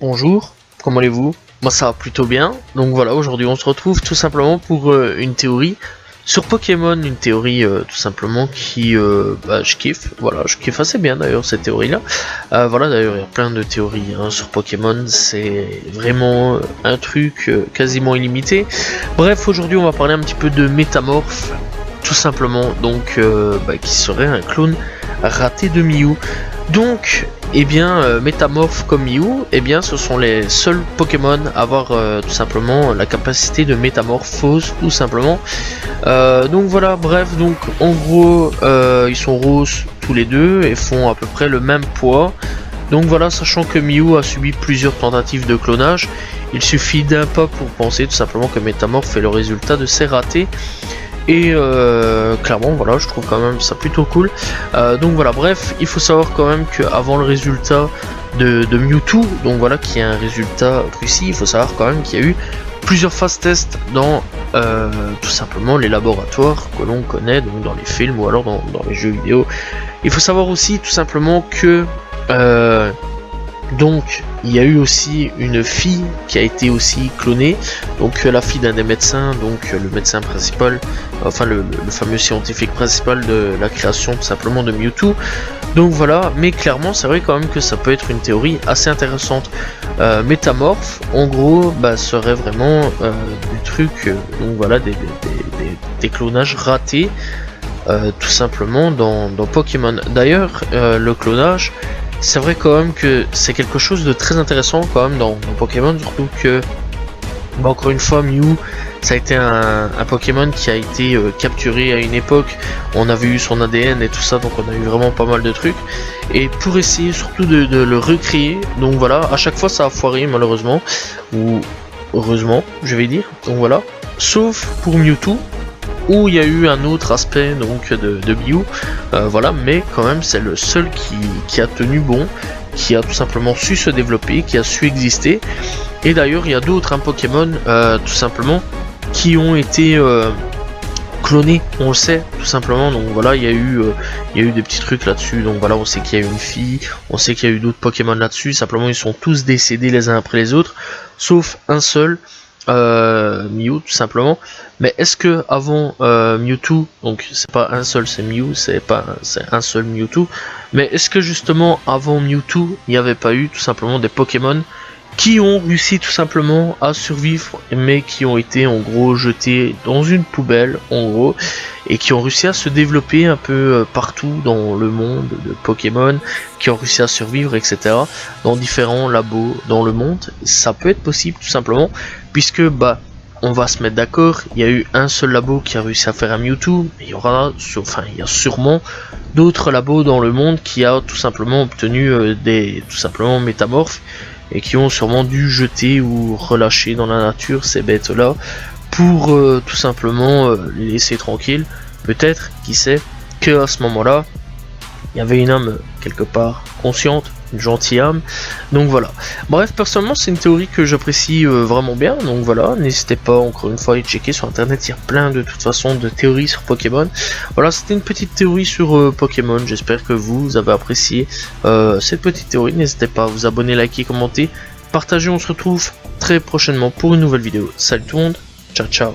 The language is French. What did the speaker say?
Bonjour, comment allez-vous? Moi ça va plutôt bien, donc voilà, aujourd'hui on se retrouve tout simplement pour une théorie sur Pokémon, une théorie tout simplement qui, je kiffe, voilà, je kiffe assez bien d'ailleurs cette théorie-là. Voilà, d'ailleurs il y a plein de théories hein, sur Pokémon, c'est vraiment un truc quasiment illimité. Bref, aujourd'hui on va parler un petit peu de Métamorph, tout simplement, donc qui serait un clone raté de Mew. Donc, Métamorph comme Mew, ce sont les seuls Pokémon à avoir tout simplement la capacité de métamorphose, tout simplement. Donc voilà, bref, donc en gros, ils sont roses tous les deux et font à peu près le même poids. Donc voilà, sachant que Mew a subi plusieurs tentatives de clonage, il suffit d'un pas pour penser tout simplement que Métamorph est le résultat de ces ratés. Et clairement, voilà, je trouve quand même ça plutôt cool. Donc voilà, bref, il faut savoir quand même qu'avant le résultat de Mewtwo, donc voilà, qui est un résultat réussi, il faut savoir quand même qu'il y a eu plusieurs phases tests dans tout simplement les laboratoires que l'on connaît, donc dans les films ou alors dans les jeux vidéo. Il faut savoir aussi tout simplement que donc il y a eu aussi une fille qui a été aussi clonée, donc la fille d'un des médecins, donc le médecin principal, enfin le fameux scientifique principal de la création tout simplement de Mewtwo. Donc voilà, mais clairement c'est vrai quand même que ça peut être une théorie assez intéressante. Métamorph en gros serait vraiment du truc, donc voilà, des clonages ratés tout simplement dans Pokémon. D'ailleurs le clonage, c'est vrai quand même que c'est quelque chose de très intéressant quand même dans Pokémon, surtout que encore une fois Mew ça a été un Pokémon qui a été capturé à une époque, on avait eu son ADN et tout ça, donc on a eu vraiment pas mal de trucs, et pour essayer surtout de le recréer, donc voilà, à chaque fois ça a foiré malheureusement, ou heureusement je vais dire, donc voilà, sauf pour Mewtwo, où il y a eu un autre aspect donc de Mew, voilà, mais quand même c'est le seul qui a tenu bon, qui a tout simplement su se développer, qui a su exister. Et d'ailleurs il y a d'autres Pokémon tout simplement qui ont été clonés, on le sait tout simplement, donc voilà, il y a eu des petits trucs là-dessus, donc voilà, on sait qu'il y a eu une fille, on sait qu'il y a eu d'autres Pokémon là-dessus, simplement ils sont tous décédés les uns après les autres, sauf un seul, Mew tout simplement. Mais est-ce que avant Mewtwo, donc c'est pas un seul, c'est Mew, c'est un seul Mewtwo, mais est-ce que justement avant Mewtwo il n'y avait pas eu tout simplement des Pokémon qui ont réussi tout simplement à survivre, mais qui ont été en gros jetés dans une poubelle en gros, et qui ont réussi à se développer un peu partout dans le monde de Pokémon, qui ont réussi à survivre, etc. dans différents labos dans le monde. Ça peut être possible tout simplement, puisque on va se mettre d'accord, il y a eu un seul labo qui a réussi à faire un Mewtwo, mais il y a sûrement d'autres labos dans le monde qui a tout simplement obtenu des métamorphes, et qui ont sûrement dû jeter ou relâcher dans la nature ces bêtes là pour tout simplement les laisser tranquilles. Peut-être, qui sait, que à ce moment là il y avait une âme quelque part consciente, une gentille âme, donc voilà. Bref, personnellement c'est une théorie que j'apprécie vraiment bien, donc voilà, n'hésitez pas encore une fois à aller checker sur internet, il y a plein de toute façon de théories sur Pokémon. Voilà, c'était une petite théorie sur Pokémon, j'espère que vous avez apprécié cette petite théorie, n'hésitez pas à vous abonner, liker, commenter, partager, on se retrouve très prochainement pour une nouvelle vidéo. Salut tout le monde, ciao ciao.